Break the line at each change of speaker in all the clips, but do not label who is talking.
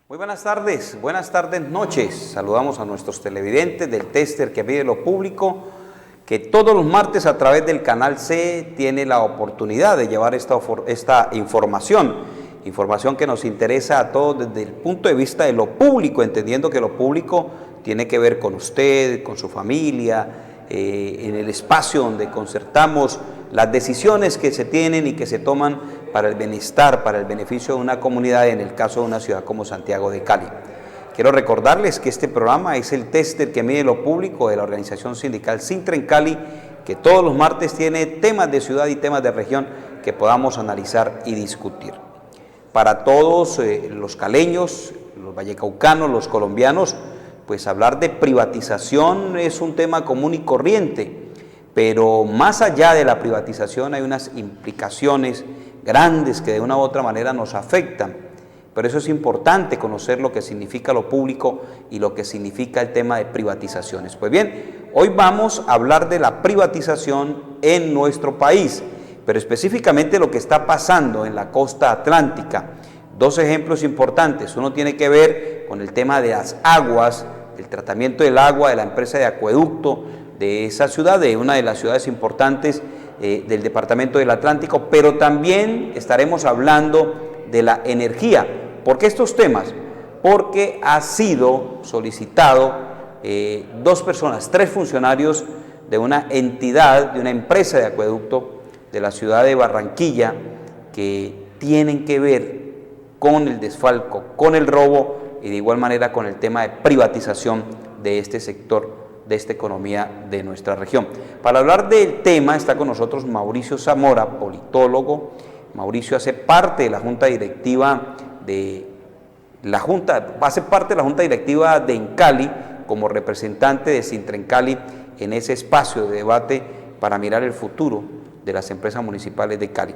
Muy buenas tardes, noches. Saludamos a nuestros televidentes del Tester que pide lo público, que todos los martes a través del canal C tiene la oportunidad de llevar esta información que nos interesa a todos desde el punto de vista de lo público, entendiendo que lo público tiene que ver con usted, con su familia, en el espacio donde concertamos las decisiones que se tienen y que se toman para el bienestar, para el beneficio de una comunidad, en el caso de una ciudad como Santiago de Cali. Quiero recordarles que este programa es el Tester que mide lo público de la organización sindical Sintra en Cali, que todos los martes tiene temas de ciudad y temas de región que podamos analizar y discutir. Para todos los caleños, los vallecaucanos, los colombianos, pues hablar de privatización es un tema común y corriente, pero más allá de la privatización hay unas implicaciones grandes que de una u otra manera nos afectan. Por eso es importante conocer lo que significa lo público y lo que significa el tema de privatizaciones. Pues bien, hoy vamos a hablar de la privatización en nuestro país, pero específicamente lo que está pasando en la costa atlántica. Dos ejemplos importantes. Uno tiene que ver con el tema de las aguas, el tratamiento del agua de la empresa de acueducto de esa ciudad, de una de las ciudades importantes del departamento del Atlántico, pero también estaremos hablando de la energía. ¿Por qué estos temas? Porque ha sido solicitado tres funcionarios de una entidad, de una empresa de acueducto de la ciudad de Barranquilla, que tienen que ver con el desfalco, con el robo y de igual manera con el tema de privatización de este sector, de esta economía de nuestra región. Para hablar del tema está con nosotros Mauricio Zamora, politólogo. Mauricio hace parte de la junta directiva hace parte de la junta directiva de Encali como representante de Sintra en Cali en ese espacio de debate para mirar el futuro de las empresas municipales de Cali.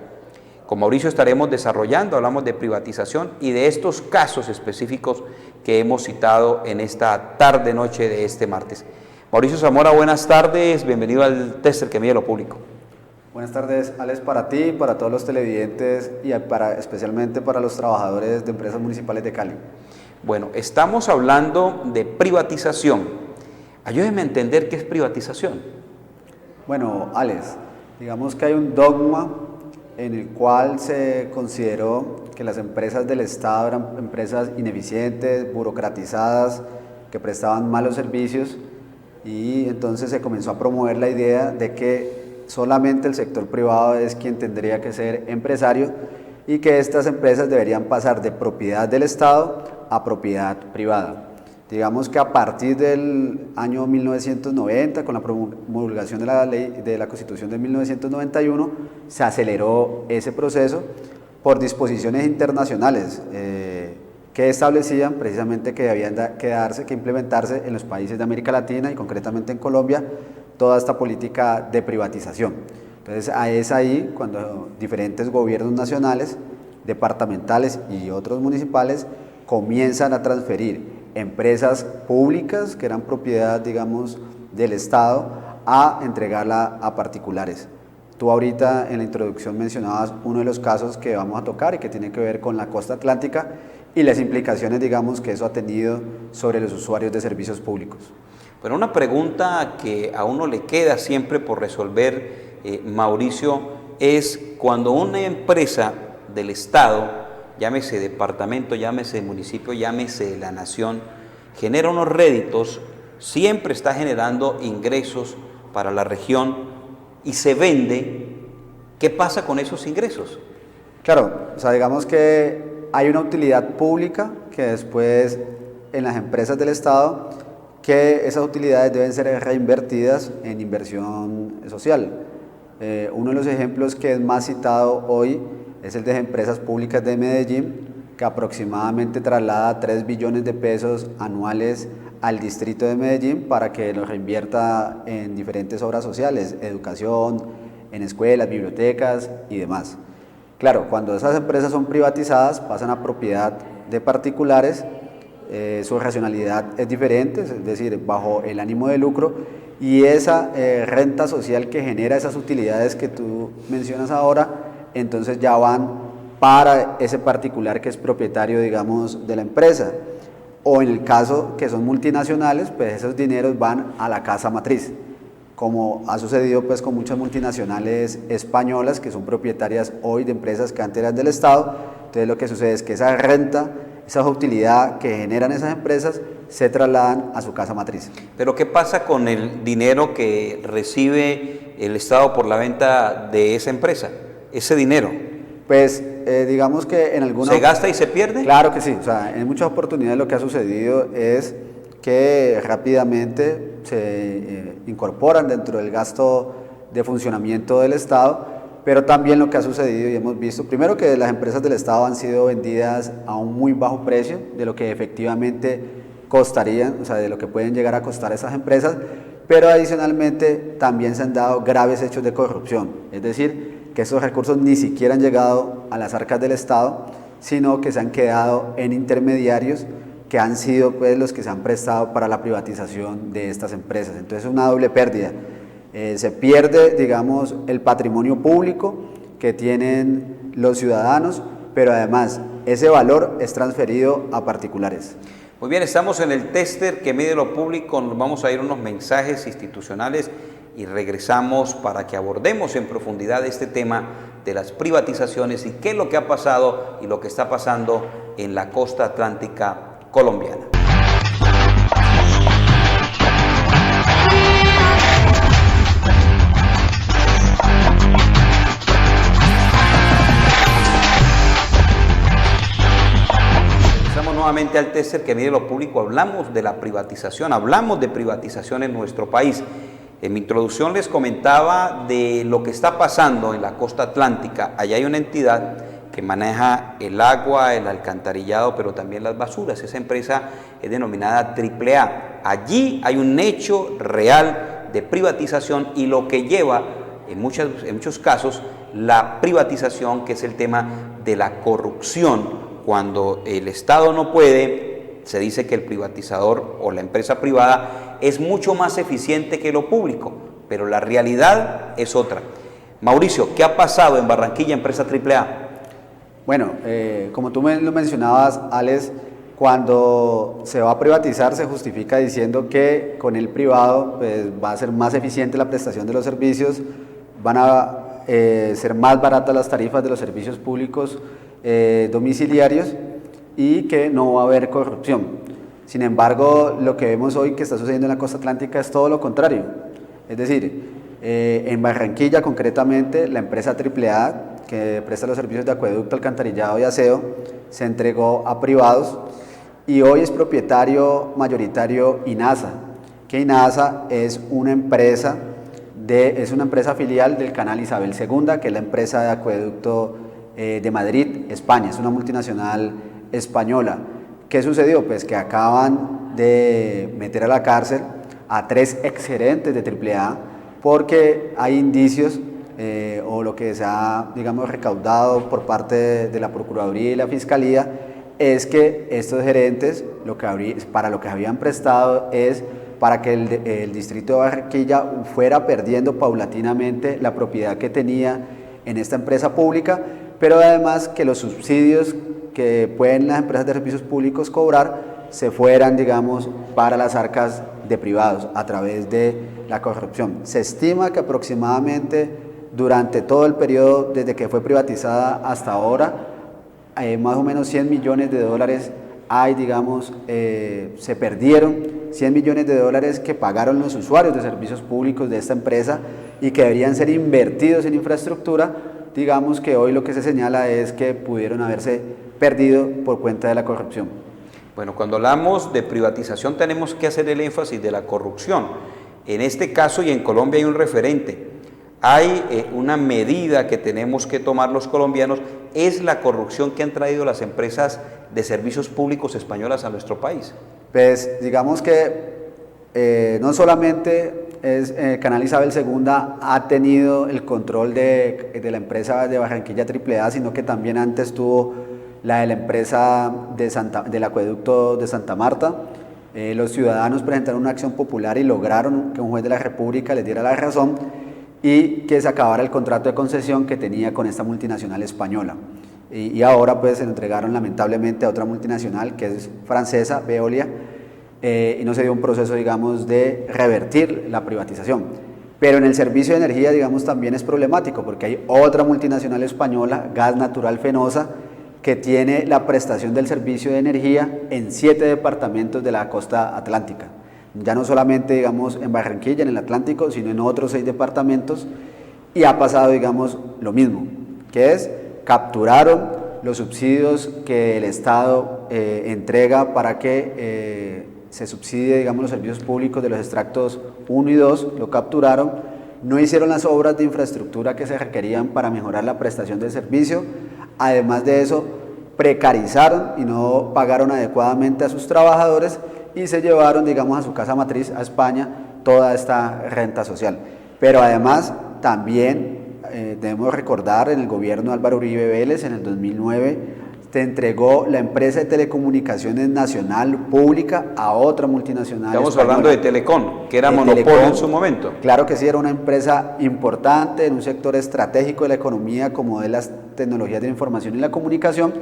Con Mauricio estaremos desarrollando, hablamos de privatización y de estos casos específicos que hemos citado en esta tarde-noche de este martes. Mauricio Zamora, buenas tardes, bienvenido al Tester que mide lo público.
Buenas tardes, Alex, para ti, para todos los televidentes y especialmente para los trabajadores de empresas municipales de Cali.
Bueno, estamos hablando de privatización. Ayúdeme a entender qué es privatización.
Bueno, Alex, digamos que hay un dogma en el cual se consideró que las empresas del Estado eran empresas ineficientes, burocratizadas, que prestaban malos servicios, y entonces se comenzó a promover la idea de que solamente el sector privado es quien tendría que ser empresario y que estas empresas deberían pasar de propiedad del Estado a propiedad privada. Digamos que a partir del año 1990, con la promulgación de la ley de la Constitución de 1991, se aceleró ese proceso por disposiciones internacionales que establecían precisamente que debían que implementarse en los países de América Latina y concretamente en Colombia toda esta política de privatización. Entonces es ahí cuando diferentes gobiernos nacionales, departamentales y otros municipales comienzan a transferir empresas públicas que eran propiedad, digamos, del Estado a entregarla a particulares. Tú ahorita en la introducción mencionabas uno de los casos que vamos a tocar y que tiene que ver con la costa atlántica y las implicaciones, digamos, que eso ha tenido sobre los usuarios de servicios públicos.
Pero una pregunta que a uno le queda siempre por resolver, Mauricio, es cuando una empresa del Estado, llámese departamento, llámese municipio, llámese la nación, genera unos réditos, siempre está generando ingresos para la región y se vende, ¿qué pasa con esos ingresos?
Claro, o sea, digamos que hay una utilidad pública que después en las empresas del Estado, que esas utilidades deben ser reinvertidas en inversión social. Uno de los ejemplos que es más citado hoy es el de empresas públicas de Medellín, que aproximadamente traslada 3 billones de pesos anuales al distrito de Medellín para que los reinvierta en diferentes obras sociales, educación, en escuelas, bibliotecas y demás. Claro, cuando esas empresas son privatizadas, pasan a propiedad de particulares, su racionalidad es diferente, es decir, bajo el ánimo de lucro, y esa renta social que genera esas utilidades que tú mencionas ahora, entonces ya van para ese particular que es propietario, digamos, de la empresa. O en el caso que son multinacionales, pues esos dineros van a la casa matriz, como ha sucedido pues con muchas multinacionales españolas que son propietarias hoy de empresas que antes eran del Estado. Entonces lo que sucede es que esa renta, esa utilidad que generan esas empresas se trasladan a su casa matriz.
Pero ¿qué pasa con el dinero que recibe el Estado por la venta de esa empresa? Ese dinero.
Pues digamos que en alguna...
¿Se gasta y se pierde?
Claro que sí, o sea, en muchas oportunidades lo que ha sucedido es que rápidamente se incorporan dentro del gasto de funcionamiento del Estado, pero también lo que ha sucedido y hemos visto, primero que las empresas del Estado han sido vendidas a un muy bajo precio de lo que efectivamente costarían, o sea, de lo que pueden llegar a costar esas empresas, pero adicionalmente también se han dado graves hechos de corrupción, es decir, que esos recursos ni siquiera han llegado a las arcas del Estado, sino que se han quedado en intermediarios que han sido pues los que se han prestado para la privatización de estas empresas. Entonces es una doble pérdida. Se pierde, digamos, el patrimonio público que tienen los ciudadanos, pero además ese valor es transferido a particulares.
Muy bien, estamos en el tester que mide lo público, nos vamos a ir a unos mensajes institucionales y regresamos para que abordemos en profundidad este tema de las privatizaciones y qué es lo que ha pasado y lo que está pasando en la costa atlántica colombiana. Regresamos nuevamente al tester que mide lo público, hablamos de la privatización, hablamos de privatización en nuestro país. En mi introducción les comentaba de lo que está pasando en la costa atlántica. Allá hay una entidad que maneja el agua, el alcantarillado, pero también las basuras. Esa empresa es denominada AAA. Allí hay un hecho real de privatización y lo que lleva en muchos casos la privatización, que es el tema de la corrupción. Cuando el Estado no puede, se dice que el privatizador o la empresa privada es mucho más eficiente que lo público, pero la realidad es otra. Mauricio, ¿qué ha pasado en Barranquilla, empresa AAA?
Bueno, como tú lo mencionabas, Alex, cuando se va a privatizar se justifica diciendo que con el privado pues, va a ser más eficiente la prestación de los servicios, van a ser más baratas las tarifas de los servicios públicos domiciliarios y que no va a haber corrupción. Sin embargo, lo que vemos hoy que está sucediendo en la costa atlántica es todo lo contrario. Es decir, en Barranquilla concretamente, la empresa AAA, que presta los servicios de acueducto, alcantarillado y aseo, se entregó a privados y hoy es propietario mayoritario INASA, que INASA es una empresa filial del Canal Isabel II, que es la empresa de acueducto de Madrid, España, es una multinacional española. ¿Qué sucedió? Pues que acaban de meter a la cárcel a 3 exgerentes de AAA porque hay indicios o lo que se ha, digamos, recaudado por parte de la Procuraduría y la Fiscalía es que estos gerentes para lo que habían prestado es para que el distrito de Barranquilla fuera perdiendo paulatinamente la propiedad que tenía en esta empresa pública, pero además que los subsidios que pueden las empresas de servicios públicos cobrar se fueran, digamos, para las arcas de privados a través de la corrupción. Se estima que aproximadamente durante todo el periodo desde que fue privatizada hasta ahora, más o menos 100 millones de dólares hay, digamos, se perdieron 100 millones de dólares que pagaron los usuarios de servicios públicos de esta empresa y que deberían ser invertidos en infraestructura. Digamos que hoy lo que se señala es que pudieron haberse perdido por cuenta de la corrupción.
Bueno, cuando hablamos de privatización tenemos que hacer el énfasis de la corrupción. En este caso y en Colombia hay un referente. Hay una medida que tenemos que tomar los colombianos, es la corrupción que han traído las empresas de servicios públicos españolas a nuestro país.
Pues digamos que no solamente Canal Isabel II ha tenido el control de la empresa de Barranquilla AAA, sino que también antes tuvo la de la empresa del acueducto de Santa Marta. Los ciudadanos presentaron una acción popular y lograron que un juez de la República les diera la razón y que se acabara el contrato de concesión que tenía con esta multinacional española. y ahora pues se lo entregaron lamentablemente a otra multinacional que es francesa, Veolia, y no se dio un proceso, digamos, de revertir la privatización. Pero en el servicio de energía, digamos, también es problemático porque hay otra multinacional española, Gas Natural Fenosa, que tiene la prestación del servicio de energía en 7 departamentos de la costa atlántica. Ya no solamente, digamos, en Barranquilla, en el Atlántico, sino en otros 6 departamentos, y ha pasado, digamos, lo mismo, que es capturaron los subsidios que el Estado entrega para que se subsidie, digamos, los servicios públicos de los extractos 1 y 2, lo capturaron, no hicieron las obras de infraestructura que se requerían para mejorar la prestación del servicio, además de eso precarizaron y no pagaron adecuadamente a sus trabajadores y se llevaron, digamos, a su casa matriz, a España, toda esta renta social. Pero además también debemos recordar, en el gobierno de Álvaro Uribe Vélez, en el 2009, se entregó la empresa de telecomunicaciones nacional pública a otra multinacional.
Estamos
española.
hablando de Telecom, que era monopolio
Telecom,
en su momento.
Claro que sí, era una empresa importante en un sector estratégico de la economía como de las tecnologías de la información y la comunicación,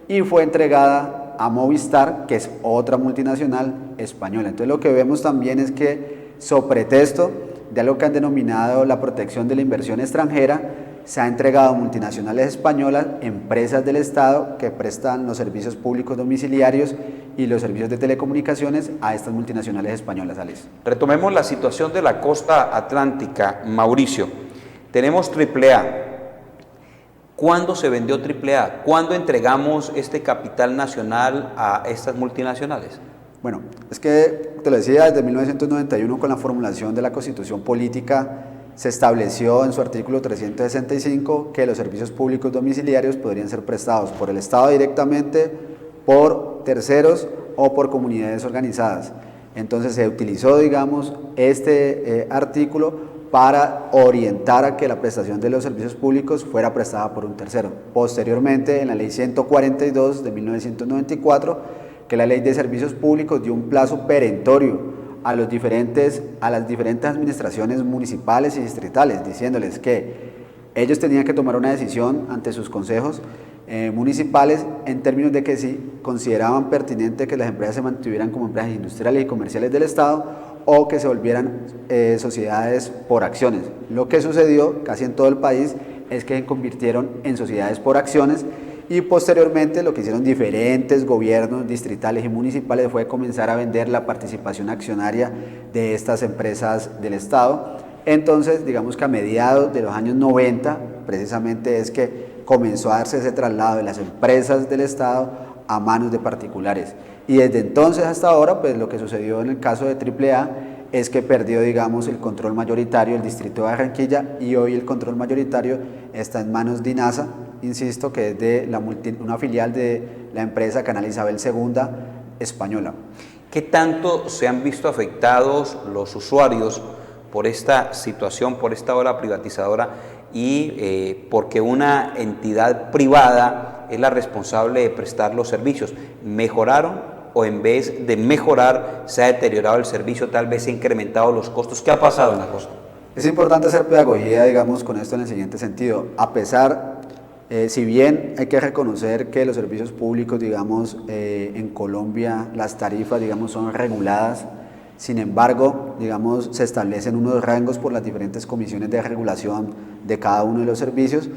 y fue entregada a Movistar, que es otra multinacional española. Entonces lo que vemos también es que, sobre pretexto de algo que han denominado la protección de la inversión extranjera, se ha entregado a multinacionales españolas, empresas del Estado que prestan los servicios públicos domiciliarios y los servicios de telecomunicaciones a estas multinacionales españolas, Alex.
Retomemos la situación de la costa atlántica, Mauricio. Tenemos AAA. ¿Cuándo se vendió AAA? ¿Cuándo entregamos este capital nacional a estas multinacionales?
Bueno, es que te lo decía, desde 1991 con la formulación de la Constitución Política se estableció en su artículo 365 que los servicios públicos domiciliarios podrían ser prestados por el Estado directamente, por terceros o por comunidades organizadas. Entonces se utilizó, digamos, este artículo para orientar a que la prestación de los servicios públicos fuera prestada por un tercero. Posteriormente, en la Ley 142 de 1994, que la Ley de Servicios Públicos dio un plazo perentorio a las diferentes administraciones municipales y distritales, diciéndoles que ellos tenían que tomar una decisión ante sus consejos municipales en términos de que si consideraban pertinente que las empresas se mantuvieran como empresas industriales y comerciales del Estado o que se volvieran sociedades por acciones. Lo que sucedió casi en todo el país es que se convirtieron en sociedades por acciones, y posteriormente lo que hicieron diferentes gobiernos distritales y municipales fue comenzar a vender la participación accionaria de estas empresas del Estado. Entonces, digamos que a mediados de los años 90, precisamente es que comenzó a darse ese traslado de las empresas del Estado a manos de particulares. Y desde entonces hasta ahora, pues lo que sucedió en el caso de AAA es que perdió, digamos, el control mayoritario del distrito de Barranquilla, y hoy el control mayoritario está en manos de INASA, insisto, que es de una filial de la empresa Canal Isabel II española.
¿Qué tanto se han visto afectados los usuarios por esta situación, por esta ola privatizadora, y porque una entidad privada es la responsable de prestar los servicios? ¿Mejoraron o en vez de mejorar se ha deteriorado el servicio, tal vez se han incrementado los costos? ¿Qué ha pasado en la costa?
Es importante hacer pedagogía, digamos, con esto en el siguiente sentido. A pesar, si bien hay que reconocer que los servicios públicos, digamos, en Colombia las tarifas, digamos, son reguladas, sin embargo, digamos, se establecen unos rangos por las diferentes comisiones de regulación de cada uno de los servicios,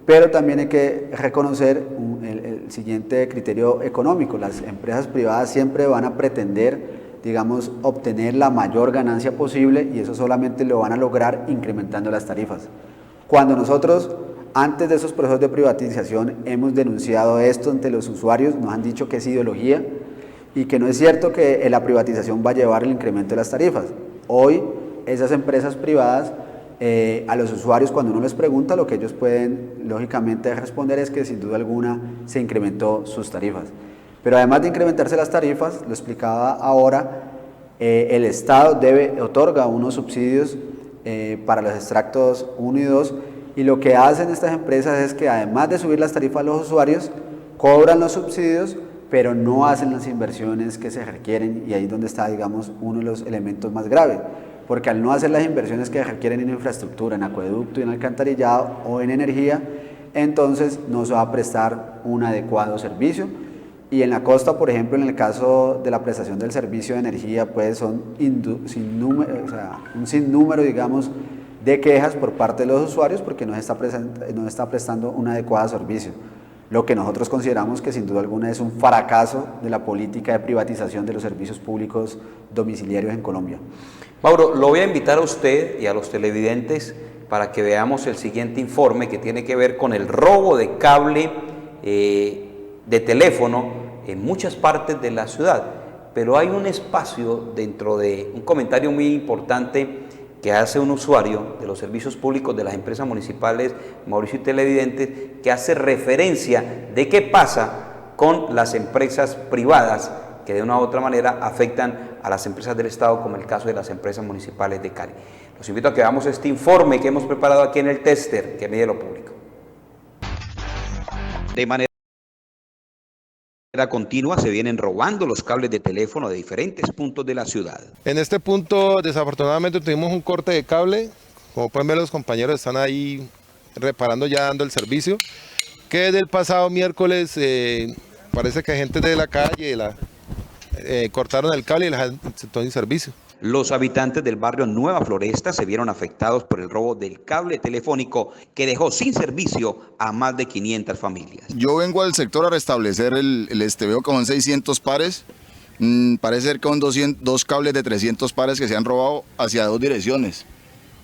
pero también hay que reconocer el siguiente criterio económico. Las empresas privadas siempre van a pretender, digamos, obtener la mayor ganancia posible, y eso solamente lo van a lograr incrementando las tarifas. Cuando nosotros, antes de esos procesos de privatización, hemos denunciado esto ante los usuarios, nos han dicho que es ideología y que no es cierto que la privatización va a llevar el incremento de las tarifas. Hoy esas empresas privadas, a los usuarios, cuando uno les pregunta, lo que ellos pueden lógicamente responder es que sin duda alguna se incrementó sus tarifas. Pero además de incrementarse las tarifas, lo explicaba ahora, el Estado otorga unos subsidios para los extractos 1 y 2, y lo que hacen estas empresas es que además de subir las tarifas a los usuarios, cobran los subsidios, pero no hacen las inversiones que se requieren, y ahí es donde está, digamos, uno de los elementos más graves, porque al no hacer las inversiones que requieren en infraestructura, en acueducto y en alcantarillado o en energía, entonces no se va a prestar un adecuado servicio. Y en la costa, por ejemplo, en el caso de la prestación del servicio de energía, pues son un sinnúmero, digamos, de quejas por parte de los usuarios porque no se está prestando un adecuado servicio. Lo que nosotros consideramos que sin duda alguna es un fracaso de la política de privatización de los servicios públicos domiciliarios en Colombia.
Mauro, lo voy a invitar a usted y a los televidentes para que veamos el siguiente informe que tiene que ver con el robo de cable de teléfono en muchas partes de la ciudad. Pero hay un espacio dentro de un comentario muy importante que hace un usuario de los servicios públicos de las empresas municipales, Mauricio y televidentes, que hace referencia de qué pasa con las empresas privadas que de una u otra manera afectan a las empresas del Estado, como el caso de las empresas municipales de Cali. Los invito a que veamos este informe que hemos preparado aquí en el Tester, que mide lo público. De manera continua se vienen robando los cables de teléfono de diferentes puntos de la ciudad.
En este punto desafortunadamente tuvimos un corte de cable, como pueden ver los compañeros están ahí reparando, ya dando el servicio, que desde el pasado miércoles parece que gente de la calle cortaron el cable y la gente se sin servicio.
Los habitantes del barrio Nueva Floresta se vieron afectados por el robo del cable telefónico que dejó sin servicio a más de 500 familias.
Yo vengo al sector a restablecer veo que son 600 pares, parece ser que son 2 cables de 300 pares que se han robado hacia 2 direcciones,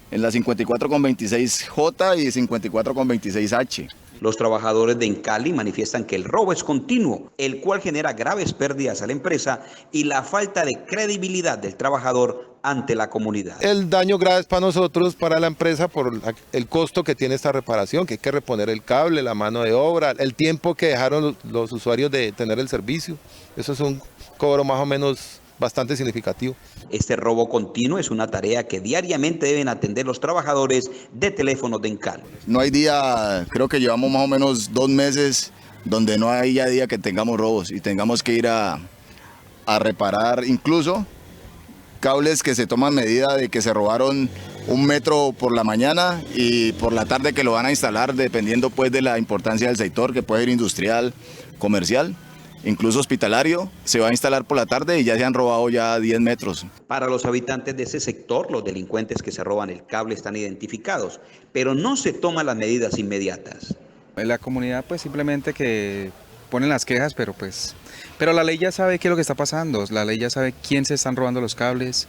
en la 54,26J y 54,26H.
Los trabajadores de Encali manifiestan que el robo es continuo, el cual genera graves pérdidas a la empresa y la falta de credibilidad del trabajador ante la comunidad.
El daño grave es para nosotros, para la empresa, por el costo que tiene esta reparación, que hay que reponer el cable, la mano de obra, el tiempo que dejaron los usuarios de tener el servicio. Eso es un cobro más o menos bastante significativo.
Este robo continuo es una tarea que diariamente deben atender los trabajadores de teléfonos de Encali.
No hay día, creo que llevamos más o menos 2 meses donde no hay ya día que tengamos robos y tengamos que ir a reparar incluso cables que se toman medida de que se robaron 1 metro por la mañana y por la tarde que lo van a instalar, dependiendo pues de la importancia del sector, que puede ser industrial, comercial, incluso hospitalario, se va a instalar por la tarde y ya se han robado ya 10 metros.
Para los habitantes de ese sector, los delincuentes que se roban el cable están identificados, pero no se toman las medidas inmediatas.
La comunidad pues simplemente que ponen las quejas, pero la ley ya sabe qué es lo que está pasando, la ley ya sabe quién se están robando los cables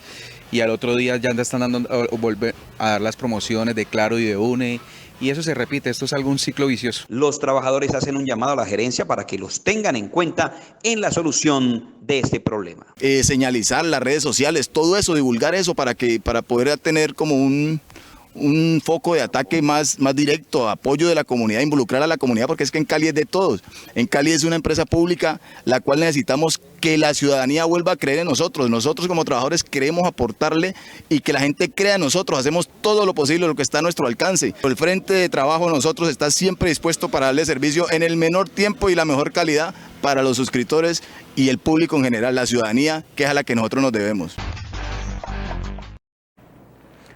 y al otro día ya están volver a dar las promociones de Claro y de UNE. Y eso se repite, esto es algún ciclo vicioso.
Los trabajadores hacen un llamado a la gerencia para que los tengan en cuenta en la solución de este problema.
Señalizar las redes sociales, todo eso, divulgar eso para poder tener como un foco de ataque más directo, apoyo de la comunidad, involucrar a la comunidad, porque es que en Cali es de todos. En Cali es una empresa pública la cual necesitamos que la ciudadanía vuelva a creer en nosotros. Nosotros como trabajadores queremos aportarle y que la gente crea en nosotros. Hacemos todo lo posible, lo que está a nuestro alcance. El frente de trabajo de nosotros está siempre dispuesto para darle servicio en el menor tiempo y la mejor calidad para los suscriptores y el público en general, la ciudadanía, que es a la que nosotros nos debemos.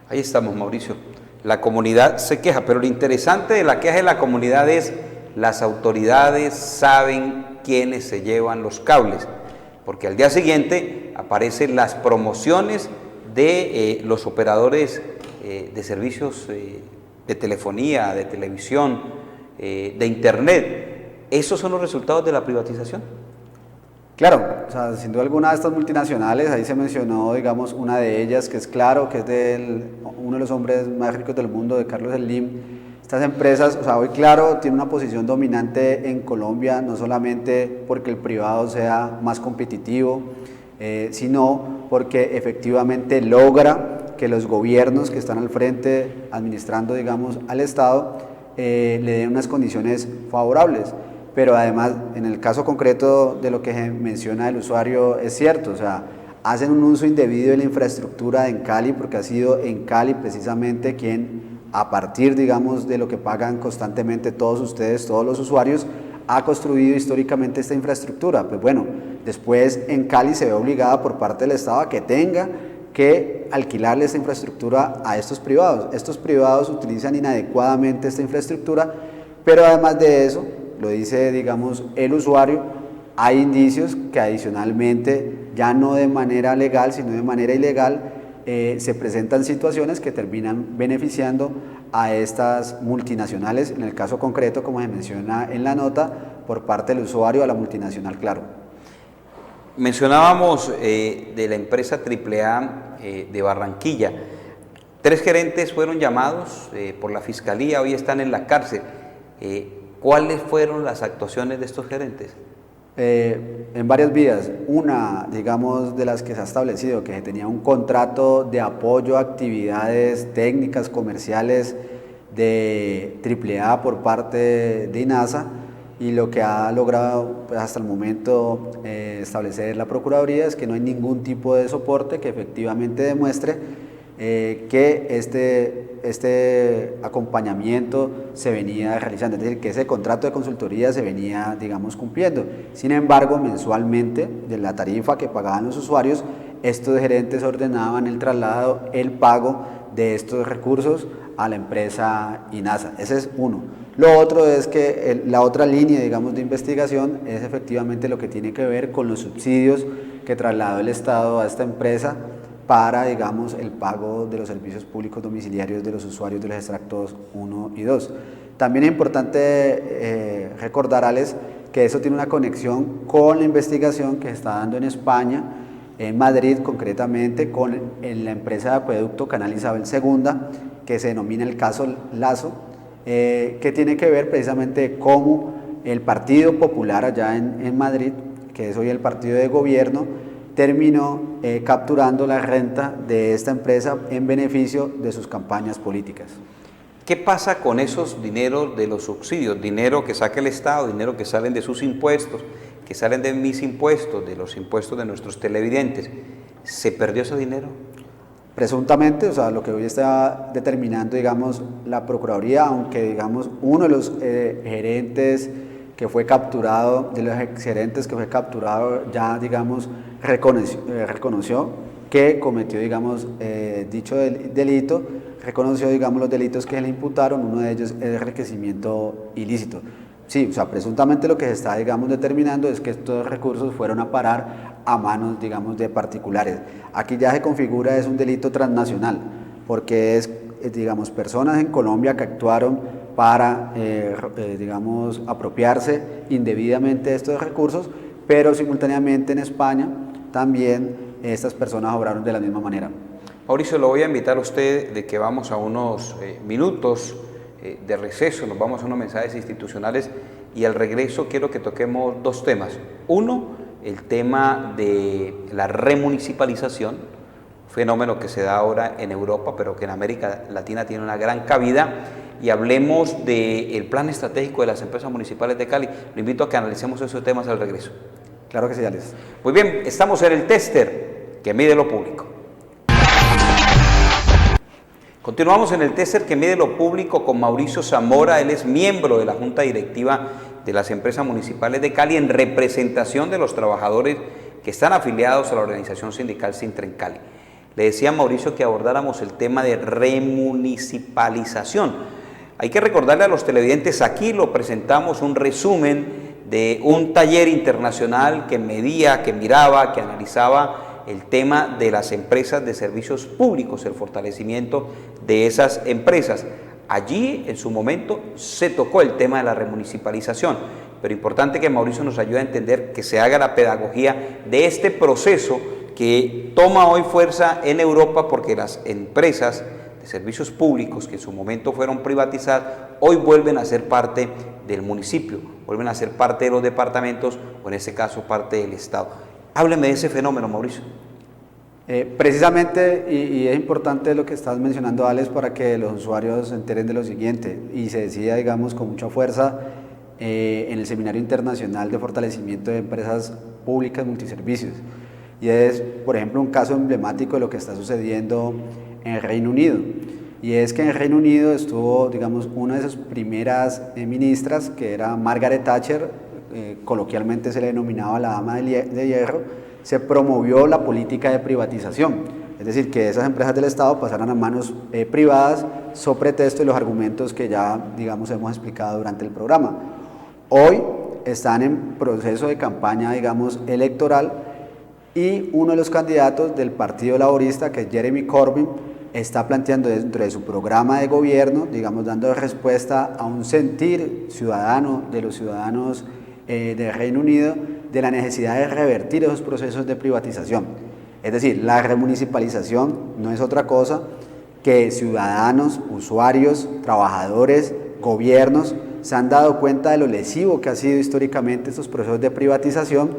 Ahí estamos, Mauricio. La comunidad se queja, pero lo interesante de la queja de la comunidad es las autoridades saben quiénes se llevan los cables, porque al día siguiente aparecen las promociones de los operadores de servicios de telefonía, de televisión, de internet. ¿Esos son los resultados de la privatización?
Claro, o sea, sin duda alguna de estas multinacionales, ahí se mencionó, digamos, una de ellas que es Claro, que es uno de los hombres más ricos del mundo, de Carlos Slim. Estas empresas, o sea, hoy Claro tiene una posición dominante en Colombia, no solamente porque el privado sea más competitivo, sino porque efectivamente logra que los gobiernos que están al frente administrando, digamos, al Estado, le den unas condiciones favorables. Pero además, en el caso concreto de lo que menciona el usuario, es cierto, o sea, hacen un uso indebido de la infraestructura en Cali, porque ha sido en Cali precisamente quien, a partir, digamos, de lo que pagan constantemente todos ustedes, todos los usuarios, ha construido históricamente esta infraestructura. Pues bueno, después en Cali se ve obligada por parte del Estado a que tenga que alquilarle esta infraestructura a estos privados. Estos privados utilizan inadecuadamente esta infraestructura, Pero además de eso, lo dice, digamos, el usuario, hay indicios que adicionalmente, ya no de manera legal, sino de manera ilegal, se presentan situaciones que terminan beneficiando a estas multinacionales, en el caso concreto, como se menciona en la nota, por parte del usuario a la multinacional Claro.
Mencionábamos de la empresa AAA de Barranquilla. 3 gerentes fueron llamados por la Fiscalía, hoy están en la cárcel. ¿Cuáles fueron las actuaciones de estos gerentes?
En varias vías. Una, digamos, de las que se ha establecido, que se tenía un contrato de apoyo a actividades técnicas, comerciales de AAA por parte de INASA, y lo que ha logrado pues, hasta el momento establecer la Procuraduría es que no hay ningún tipo de soporte que efectivamente demuestre que este acompañamiento se venía realizando, es decir, que ese contrato de consultoría se venía, digamos, cumpliendo. Sin embargo, mensualmente, de la tarifa que pagaban los usuarios, estos gerentes ordenaban el traslado, el pago de estos recursos a la empresa INASA. Ese es uno. Lo otro es que la otra línea, digamos, de investigación es efectivamente lo que tiene que ver con los subsidios que trasladó el Estado a esta empresa para, digamos, el pago de los servicios públicos domiciliarios de los usuarios de los extractos 1 y 2. También es importante recordarles que eso tiene una conexión con la investigación que se está dando en España, en Madrid concretamente, con la empresa de acueducto Canal Isabel II, que se denomina el caso Lazo, que tiene que ver precisamente cómo el Partido Popular allá en Madrid, que es hoy el partido de gobierno, terminó capturando la renta de esta empresa en beneficio de sus campañas políticas.
¿Qué pasa con esos dineros de los subsidios? Dinero que saca el Estado, dinero que salen de sus impuestos, que salen de mis impuestos, de los impuestos de nuestros televidentes. ¿Se perdió ese dinero?
Presuntamente, o sea, lo que hoy está determinando, digamos, la Procuraduría, aunque, digamos, uno de los gerentes que fue capturado, de los exgerentes que fue capturado, ya, digamos, reconoció que cometió, digamos, dicho delito, reconoció, digamos, los delitos que se le imputaron, uno de ellos es el enriquecimiento ilícito. Sí, o sea, presuntamente lo que se está, digamos, determinando es que estos recursos fueron a parar a manos, digamos, de particulares. Aquí ya se configura, es un delito transnacional, porque es, digamos, personas en Colombia que actuaron para, digamos, apropiarse indebidamente de estos recursos, pero simultáneamente en España también estas personas obraron de la misma manera.
Mauricio, lo voy a invitar a usted de que vamos a unos minutos de receso, nos vamos a unos mensajes institucionales y al regreso quiero que toquemos 2 temas. Uno, el tema de la remunicipalización, fenómeno que se da ahora en Europa, pero que en América Latina tiene una gran cabida, y hablemos del plan estratégico de las empresas municipales de Cali. Lo invito a que analicemos esos temas al regreso.
Claro que sí, Alex.
Muy bien, estamos en el tester que mide lo público. Continuamos en el tester que mide lo público con Mauricio Zamora. Él es miembro de la Junta Directiva de las Empresas Municipales de Cali en representación de los trabajadores que están afiliados a la organización sindical Sintren Cali. Le decía a Mauricio que abordáramos el tema de remunicipalización. Hay que recordarle a los televidentes, aquí lo presentamos un resumen de un taller internacional que medía, que miraba, que analizaba el tema de las empresas de servicios públicos, el fortalecimiento de esas empresas. Allí, en su momento, se tocó el tema de la remunicipalización, pero importante que Mauricio nos ayude a entender, que se haga la pedagogía de este proceso que toma hoy fuerza en Europa, porque las empresas de servicios públicos que en su momento fueron privatizadas, hoy vuelven a ser parte del municipio, vuelven a ser parte de los departamentos, o en este caso parte del Estado. Hábleme de ese fenómeno, Mauricio.
Precisamente, y es importante lo que estás mencionando, Alex, para que los usuarios se enteren de lo siguiente, y se decía, digamos, con mucha fuerza en el Seminario Internacional de Fortalecimiento de Empresas Públicas Multiservicios. Y es, por ejemplo, un caso emblemático de lo que está sucediendo en el Reino Unido. Y es que en el Reino Unido estuvo, digamos, una de sus primeras ministras, que era Margaret Thatcher, coloquialmente se le denominaba la dama de hierro. Se promovió la política de privatización. Es decir, que esas empresas del Estado pasaran a manos privadas, so pretexto de los argumentos que ya, digamos, hemos explicado durante el programa. Hoy están en proceso de campaña, digamos, electoral, y uno de los candidatos del Partido Laborista, que es Jeremy Corbyn, está planteando dentro de su programa de gobierno, digamos, dando respuesta a un sentir ciudadano de los ciudadanos del Reino Unido, de la necesidad de revertir esos procesos de privatización. Es decir, la remunicipalización no es otra cosa que ciudadanos, usuarios, trabajadores, gobiernos se han dado cuenta de lo lesivo que ha sido históricamente estos procesos de privatización,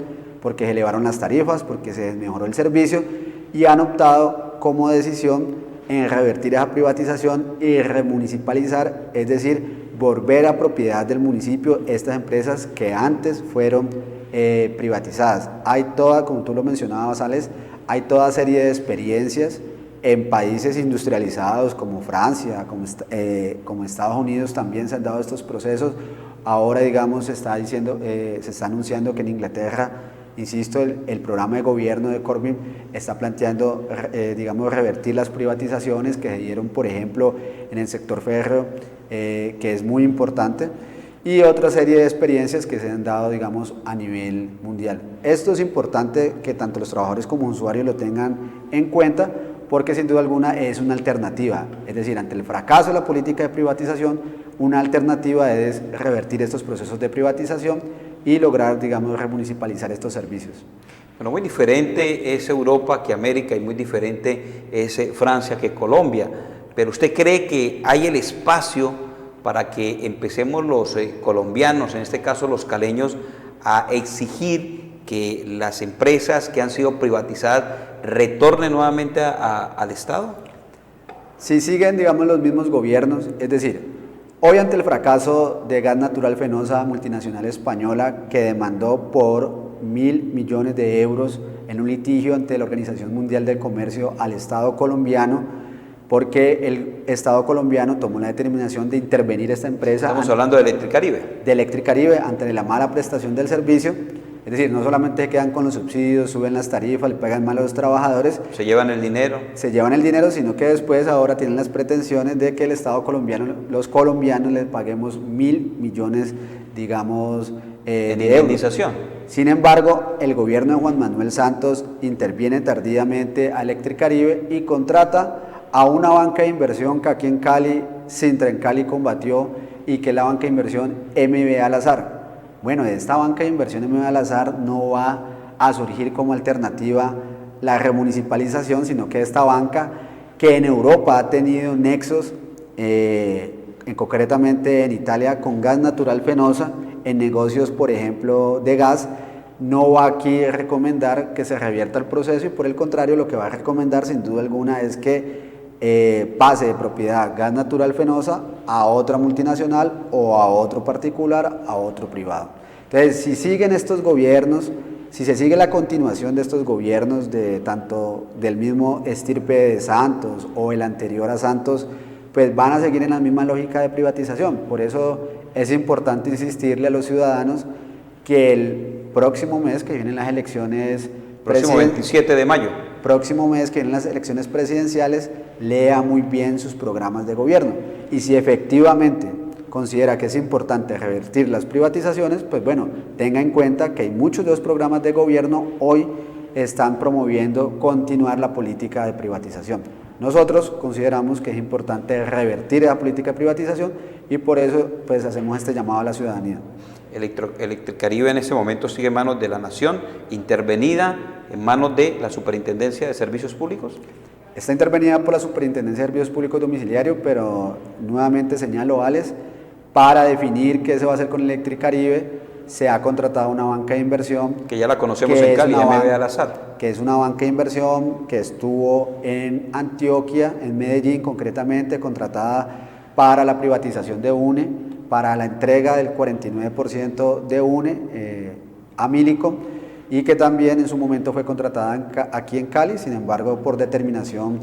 porque se elevaron las tarifas, porque se mejoró el servicio, y han optado como decisión en revertir esa privatización y remunicipalizar, es decir, volver a propiedad del municipio estas empresas que antes fueron privatizadas. Hay toda, como tú lo mencionabas, Alex, hay toda serie de experiencias en países industrializados como Francia, como Estados Unidos también se han dado estos procesos. Ahora, digamos, se está anunciando que en Inglaterra, insisto, el programa de gobierno de Corbyn está planteando, digamos, revertir las privatizaciones que se dieron, por ejemplo, en el sector férreo, que es muy importante, y otra serie de experiencias que se han dado, digamos, a nivel mundial. Esto es importante que tanto los trabajadores como usuarios lo tengan en cuenta, porque sin duda alguna es una alternativa. Es decir, ante el fracaso de la política de privatización, una alternativa es revertir estos procesos de privatización y lograr, digamos, remunicipalizar estos servicios.
Bueno, muy diferente es Europa que América y muy diferente es Francia que Colombia, pero ¿usted cree que hay el espacio para que empecemos los colombianos, en este caso los caleños, a exigir que las empresas que han sido privatizadas retornen nuevamente al Estado?
Si siguen, digamos, los mismos gobiernos, es decir, hoy ante el fracaso de Gas Natural Fenosa, multinacional española, que demandó por 1.000 millones de euros en un litigio ante la Organización Mundial del Comercio al Estado colombiano, porque el Estado colombiano tomó la determinación de intervenir esta empresa.
Estamos hablando de Electricaribe.
De Electricaribe, ante la mala prestación del servicio. Es decir, no solamente se quedan con los subsidios, suben las tarifas, le pagan mal a los trabajadores.
Se llevan el dinero.
Se llevan el dinero, sino que después ahora tienen las pretensiones de que el Estado colombiano, los colombianos les paguemos 1.000 millones, digamos,
de
indemnización. Sin embargo, el gobierno de Juan Manuel Santos interviene tardíamente a Electricaribe y contrata a una banca de inversión que aquí en Cali, Sintra en Cali combatió, y que es la banca de inversión MB Al-Azhar. Bueno, de esta banca de inversión MB Al-Azhar no va a surgir como alternativa la remunicipalización, sino que esta banca, que en Europa ha tenido nexos, concretamente en Italia, con Gas Natural Fenosa, en negocios, por ejemplo, de gas, no va aquí a recomendar que se revierta el proceso, y por el contrario, lo que va a recomendar sin duda alguna es que pase de propiedad Gas Natural Fenosa a otra multinacional o a otro particular, a otro privado. Entonces, si siguen estos gobiernos, si se sigue la continuación de estos gobiernos, de tanto del mismo estirpe de Santos o el anterior a Santos, pues van a seguir en la misma lógica de privatización. Por eso es importante insistirle a los ciudadanos que el próximo mes, que vienen las elecciones,
próximo 27 de mayo,
próximo mes que vienen las elecciones presidenciales, lea muy bien sus programas de gobierno, y si efectivamente considera que es importante revertir las privatizaciones, pues bueno, tenga en cuenta que hay muchos de los programas de gobierno hoy están promoviendo continuar la política de privatización. Nosotros consideramos que es importante revertir esa política de privatización, y por eso pues hacemos este llamado a la ciudadanía.
Electricaribe en ese momento sigue en manos de la Nación, intervenida en manos de la Superintendencia de Servicios Públicos.
Está intervenida por la Superintendencia de Servicios Públicos Domiciliarios, pero nuevamente señalo, Alex, para definir qué se va a hacer con Electricaribe, se ha contratado una banca de inversión.
Que ya la conocemos en Cali, MB Al-Azhar.
Que es una banca de inversión que estuvo en Antioquia, en Medellín concretamente, contratada para la privatización de UNE, para la entrega del 49% de UNE a Millicom, y que también en su momento fue contratada aquí en Cali. Sin embargo, por determinación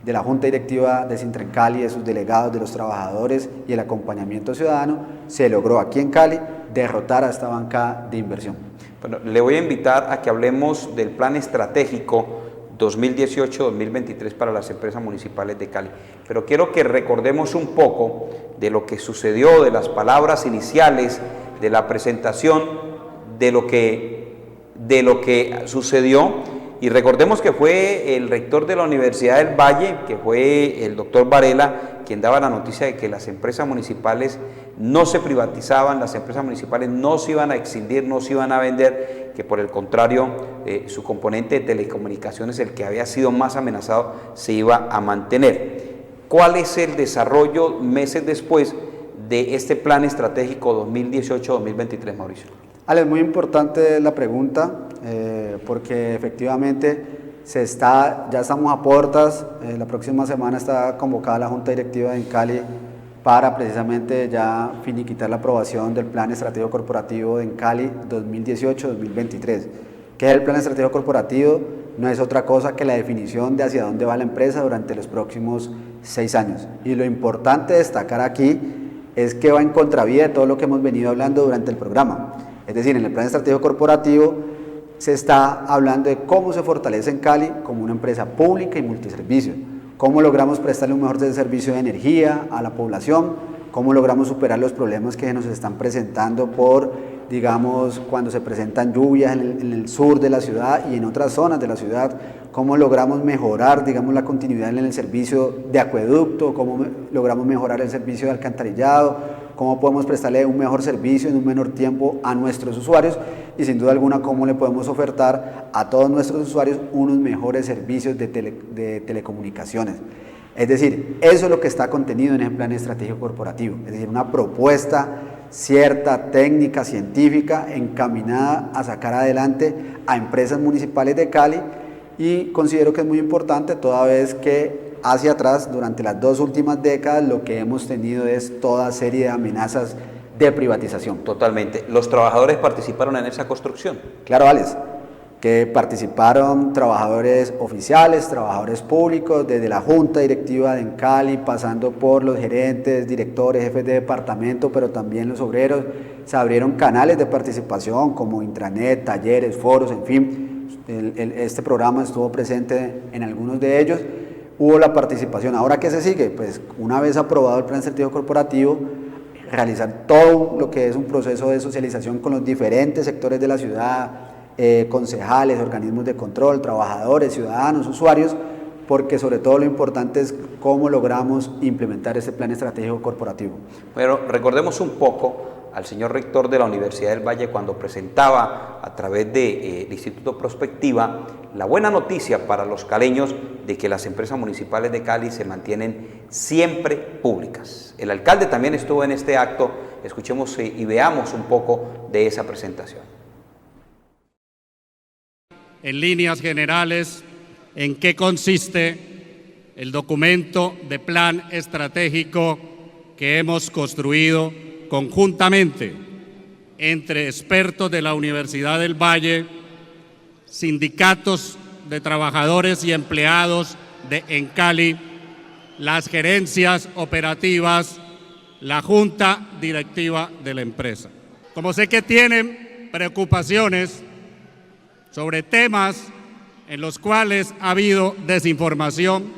de la Junta Directiva de Sintra en Cali, de sus delegados, de los trabajadores y el acompañamiento ciudadano, se logró aquí en Cali derrotar a esta banca de inversión.
Bueno, le voy a invitar a que hablemos del plan estratégico 2018-2023 para las empresas municipales de Cali. Pero quiero que recordemos un poco de lo que sucedió, de las palabras iniciales, de la presentación, de lo que sucedió. Y recordemos que fue el rector de la Universidad del Valle, que fue el doctor Varela, quien daba la noticia de que las empresas municipales no se privatizaban, las empresas municipales no se iban a extinguir, no se iban a vender, que por el contrario, su componente de telecomunicaciones, el que había sido más amenazado, se iba a mantener. ¿Cuál es el desarrollo meses después de este plan estratégico 2018-2023, Mauricio?
Ale, es muy importante la pregunta, porque efectivamente ya estamos a puertas. La próxima semana está convocada la Junta Directiva en Cali para precisamente ya finiquitar la aprobación del Plan Estratégico Corporativo en Cali 2018-2023. ¿Qué es el Plan Estratégico Corporativo? No es otra cosa que la definición de hacia dónde va la empresa durante los próximos 6 años. Y lo importante destacar aquí es que va en contravía de todo lo que hemos venido hablando durante el programa. Es decir, en el Plan Estratégico Corporativo se está hablando de cómo se fortalece en Cali como una empresa pública y multiservicio, cómo logramos prestarle un mejor servicio de energía a la población, cómo logramos superar los problemas que nos están presentando digamos, cuando se presentan lluvias en el sur de la ciudad y en otras zonas de la ciudad, cómo logramos mejorar, digamos, la continuidad en el servicio de acueducto, cómo logramos mejorar el servicio de alcantarillado, cómo podemos prestarle un mejor servicio en un menor tiempo a nuestros usuarios y sin duda alguna cómo le podemos ofertar a todos nuestros usuarios unos mejores servicios de telecomunicaciones. Es decir, eso es lo que está contenido en el Plan Estratégico Corporativo, es decir, una propuesta cierta, técnica, científica, encaminada a sacar adelante a empresas municipales de Cali, y considero que es muy importante toda vez que hacia atrás, durante las 2 últimas décadas, lo que hemos tenido es toda serie de amenazas de privatización.
Totalmente. ¿Los trabajadores participaron en esa construcción?
Claro, Alex, que participaron trabajadores oficiales, trabajadores públicos, desde la Junta Directiva de Cali, pasando por los gerentes, directores, jefes de departamento, pero también los obreros. Se abrieron canales de participación como intranet, talleres, foros, en fin. Este programa estuvo presente en algunos de ellos. Hubo la participación. ¿Ahora qué se sigue? Pues una vez aprobado el Plan Estratégico Corporativo, realizar todo lo que es un proceso de socialización con los diferentes sectores de la ciudad, concejales, organismos de control, trabajadores, ciudadanos, usuarios, porque sobre todo lo importante es cómo logramos implementar ese Plan Estratégico Corporativo.
Bueno, recordemos un poco al señor rector de la Universidad del Valle cuando presentaba a través del Instituto Prospectiva la buena noticia para los caleños de que las empresas municipales de Cali se mantienen siempre públicas. El alcalde también estuvo en este acto. Escuchemos y veamos un poco de esa presentación.
En líneas generales, ¿en qué consiste el documento de plan estratégico que hemos construido conjuntamente entre expertos de la Universidad del Valle, sindicatos de trabajadores y empleados de Encali, las gerencias operativas, la junta directiva de la empresa? Como sé que tienen preocupaciones sobre temas en los cuales ha habido desinformación,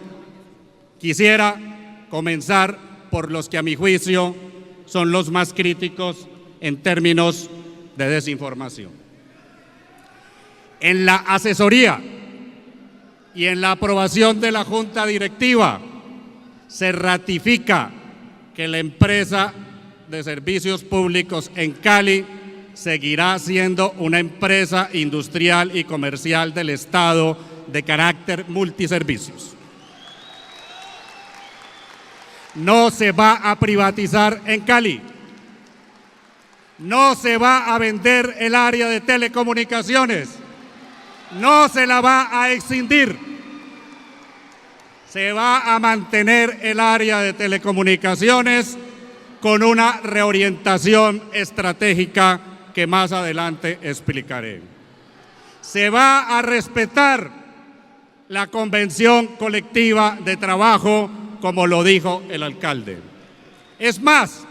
quisiera comenzar por los que a mi juicio son los más críticos en términos de desinformación. En la asesoría y en la aprobación de la Junta Directiva se ratifica que la empresa de servicios públicos en Cali seguirá siendo una empresa industrial y comercial del Estado de carácter multiservicios. No se va a privatizar en Cali, no se va a vender el área de telecomunicaciones, no se la va a extinguir, se va a mantener el área de telecomunicaciones con una reorientación estratégica que más adelante explicaré. Se va a respetar la convención colectiva de trabajo, como lo dijo el alcalde. Es más,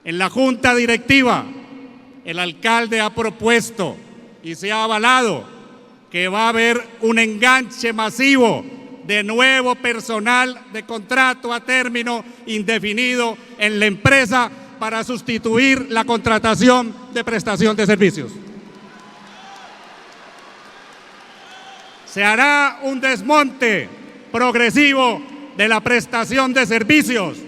en la junta directiva, el alcalde ha propuesto y se ha avalado que va a haber un enganche masivo de nuevo personal de contrato a término indefinido en la empresa para sustituir la contratación de prestación de servicios. Se hará un desmonte progresivo de la prestación de servicios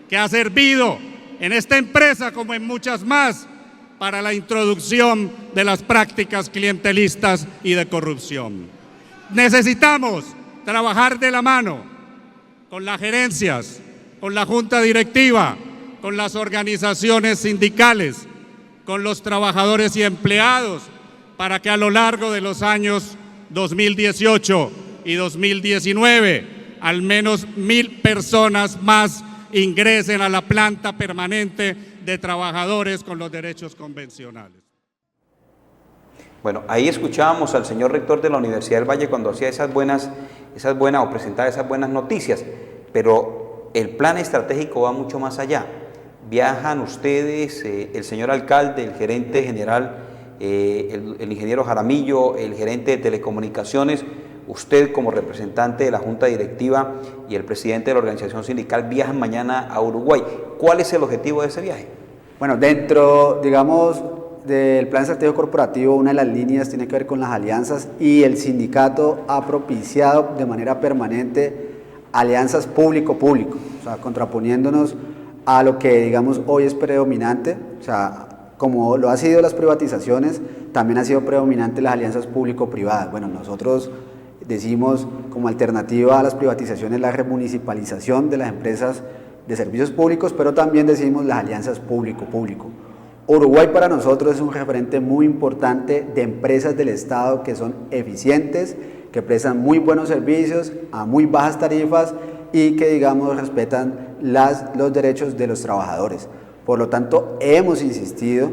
que ha servido en esta empresa como en muchas más para la introducción de las prácticas clientelistas y de corrupción. Necesitamos trabajar de la mano con las gerencias, con la junta directiva, con las organizaciones sindicales, con los trabajadores y empleados, para que a lo largo de los años 2018 y 2019 al menos 1.000 personas más ingresen a la planta permanente de trabajadores con los derechos convencionales.
Bueno, ahí escuchábamos al señor rector de la Universidad del Valle cuando hacía o presentaba esas buenas noticias, pero el plan estratégico va mucho más allá. Viajan ustedes, el señor alcalde, el gerente general, el ingeniero Jaramillo, el gerente de telecomunicaciones, usted como representante de la junta directiva y el presidente de la organización sindical viajan mañana a Uruguay. ¿Cuál es el objetivo de ese viaje?
Bueno, dentro, digamos, del plan estratégico corporativo, una de las líneas tiene que ver con las alianzas, y el sindicato ha propiciado de manera permanente alianzas público-público, o sea, contraponiéndonos a lo que, digamos, hoy es predominante, o sea, como lo ha sido las privatizaciones, también ha sido predominante las alianzas público-privadas. Bueno, nosotros decimos como alternativa a las privatizaciones la remunicipalización de las empresas de servicios públicos, pero también decimos las alianzas público-público. Uruguay para nosotros es un referente muy importante de empresas del Estado que son eficientes, que prestan muy buenos servicios a muy bajas tarifas y que, digamos, respetan los derechos de los trabajadores. Por lo tanto, hemos insistido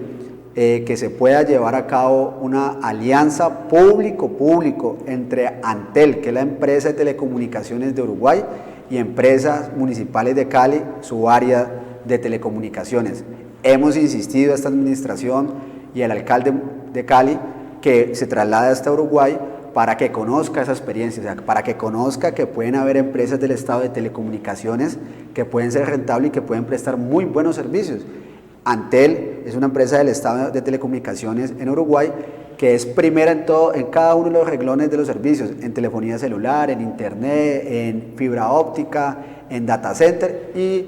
que se pueda llevar a cabo una alianza público-público entre Antel, que es la empresa de telecomunicaciones de Uruguay, y empresas municipales de Cali, su área de telecomunicaciones. Hemos insistido a esta administración y al alcalde de Cali que se traslade hasta Uruguay para que conozca esa experiencia, o sea, para que conozca que pueden haber empresas del Estado de telecomunicaciones que pueden ser rentables y que pueden prestar muy buenos servicios. Antel es una empresa del Estado de telecomunicaciones en Uruguay que es primera en cada uno de los renglones de los servicios, en telefonía celular, en internet, en fibra óptica, en data center, y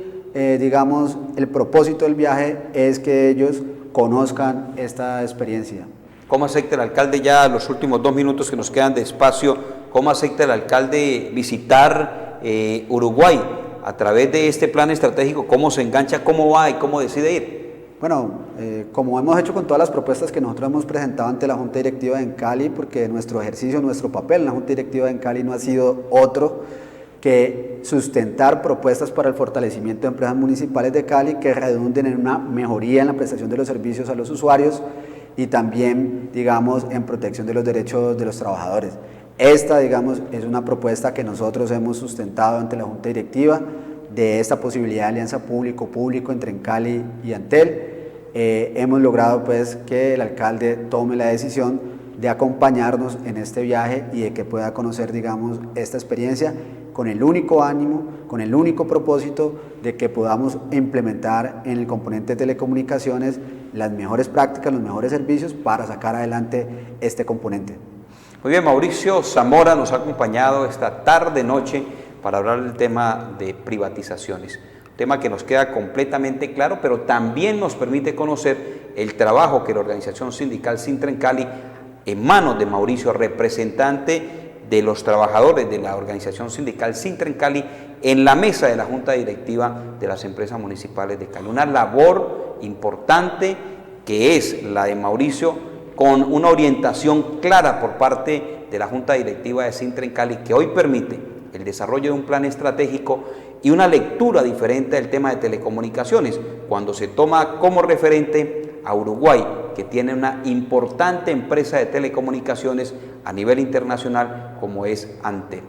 digamos, el propósito del viaje es que ellos conozcan esta experiencia.
¿Cómo acepta el alcalde, ya los últimos 2 minutos que nos quedan de espacio, cómo acepta el alcalde visitar Uruguay a través de este plan estratégico? ¿Cómo se engancha, cómo va y cómo decide ir?
Bueno, como hemos hecho con todas las propuestas que nosotros hemos presentado ante la Junta Directiva en Cali, porque nuestro ejercicio, nuestro papel en la Junta Directiva en Cali no ha sido otro que sustentar propuestas para el fortalecimiento de empresas municipales de Cali que redunden en una mejoría en la prestación de los servicios a los usuarios y también, digamos, en protección de los derechos de los trabajadores. Esta, digamos, es una propuesta que nosotros hemos sustentado ante la Junta Directiva de esta posibilidad de alianza público-público entre Cali y Antel. Hemos logrado, pues, que el alcalde tome la decisión de acompañarnos en este viaje y de que pueda conocer, digamos, esta experiencia con el único ánimo, con el único propósito de que podamos implementar en el componente de telecomunicaciones las mejores prácticas, los mejores servicios para sacar adelante este componente.
Muy bien, Mauricio Zamora nos ha acompañado esta tarde-noche para hablar del tema de privatizaciones. Tema que nos queda completamente claro, pero también nos permite conocer el trabajo que la organización sindical Sintra en Cali, en manos de Mauricio, representante de los trabajadores de la organización sindical Sintra en Cali, en la mesa de la Junta Directiva de las empresas municipales de Cali. Una labor importante que es la de Mauricio, con una orientación clara por parte de la Junta Directiva de Sintra en Cali, que hoy permite el desarrollo de un plan estratégico y una lectura diferente del tema de telecomunicaciones, cuando se toma como referente a Uruguay, que tiene una importante empresa de telecomunicaciones a nivel internacional como es Antel.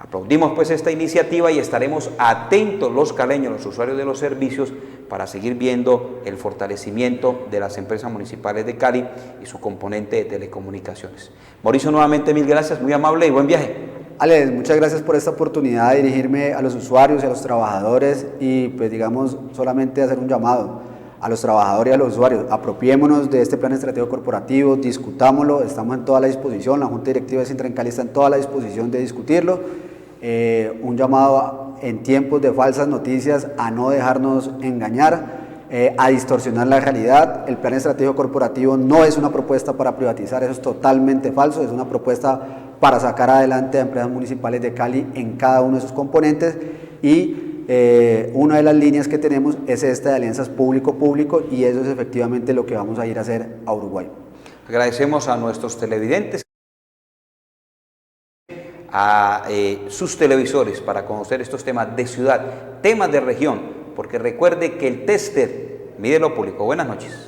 Aplaudimos pues esta iniciativa y estaremos atentos los caleños, los usuarios de los servicios, para seguir viendo el fortalecimiento de las empresas municipales de Cali y su componente de telecomunicaciones. Mauricio, nuevamente mil gracias, muy amable y buen viaje.
Alex, muchas gracias por esta oportunidad de dirigirme a los usuarios y a los trabajadores y pues digamos solamente hacer un llamado a los trabajadores y a los usuarios. Apropiémonos de este plan estratégico corporativo, discutámoslo, estamos en toda la disposición, la Junta Directiva de Sintra en Cali está en toda la disposición de discutirlo. Un llamado en tiempos de falsas noticias a no dejarnos engañar, a distorsionar la realidad. El plan estratégico corporativo no es una propuesta para privatizar, eso es totalmente falso, es una propuesta para sacar adelante a empresas municipales de Cali en cada uno de sus componentes y una de las líneas que tenemos es esta de alianzas público-público y eso es efectivamente lo que vamos a ir a hacer a Uruguay.
Agradecemos a nuestros televidentes, a sus televisores para conocer estos temas de ciudad, temas de región, porque recuerde que el tester mide lo público. Buenas noches.